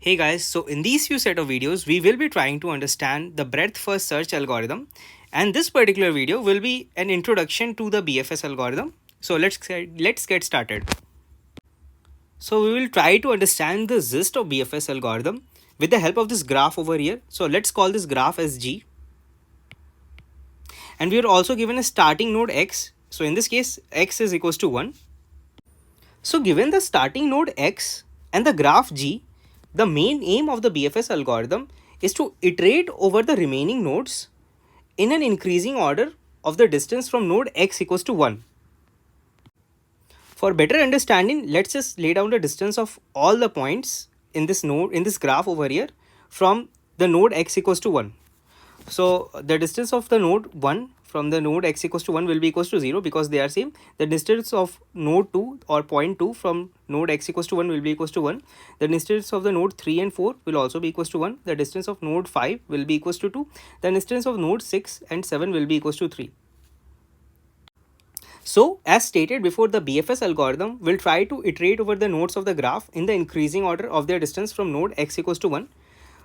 Hey guys, so in these few set of videos, we will be trying to understand the breadth first search algorithm, and this particular video will be an introduction to the BFS algorithm. So let's get started. So we will try to understand the gist of BFS algorithm with the help of this graph over here. So let's call this graph as G, and we are also given a starting node X. So in this case, X is equals to 1. So given the starting node X and the graph G, the main aim of the BFS algorithm is to iterate over the remaining nodes in an increasing order of the distance from node X equals to 1. For better understanding, let's just lay down the distance of all the points in this graph over here from the node X equals to 1. So the distance of the node 1 from the node X equals to 1 will be equals to 0 because they are same. The distance of node 2 or point 2 from node X equals to 1 will be equals to 1. The distance of the node 3 and 4 will also be equals to 1. The distance of node 5 will be equals to 2. The distance of node 6 and 7 will be equals to 3. So as stated before, the BFS algorithm will try to iterate over the nodes of the graph in the increasing order of their distance from node X equals to 1.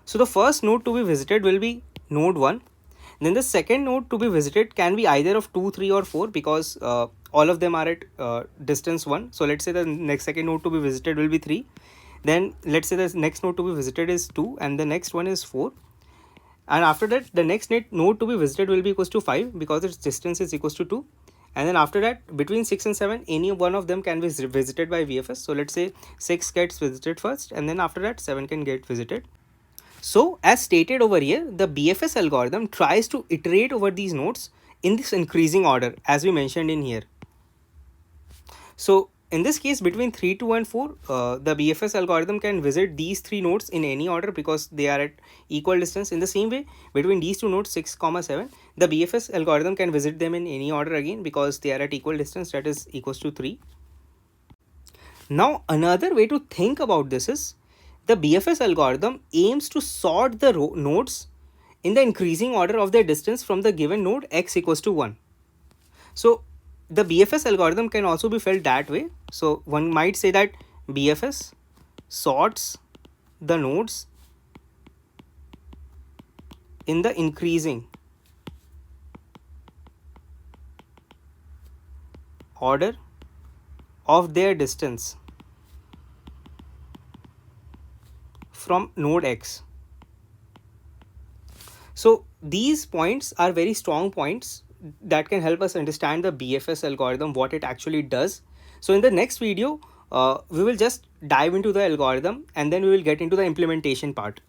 So the first node to be visited will be node 1. Then the second node to be visited can be either of 2, 3 or 4 because all of them are at distance 1. So let's say the next second node to be visited will be 3. Then let's say the next node to be visited is 2 and the next one is 4. And after that the next node to be visited will be equals to 5 because its distance is equals to 2. And then after that between 6 and 7 any one of them can be visited by BFS. So let's say 6 gets visited first and then after that 7 can get visited. So as stated over here, the BFS algorithm tries to iterate over these nodes in this increasing order as we mentioned in here. So in this case between 3, 2 and 4, the BFS algorithm can visit these 3 nodes in any order because they are at equal distance. In the same way between these 2 nodes 6, 7, the BFS algorithm can visit them in any order again because they are at equal distance, that is equals to 3. Now another way to think about this is the BFS algorithm aims to sort the nodes in the increasing order of their distance from the given node X equals to 1. So the BFS algorithm can also be felt that way. So one might say that BFS sorts the nodes in the increasing order of their distance from node X. So these points are very strong points that can help us understand the BFS algorithm, what it actually does. So in the next video, we will just dive into the algorithm and then we will get into the implementation part.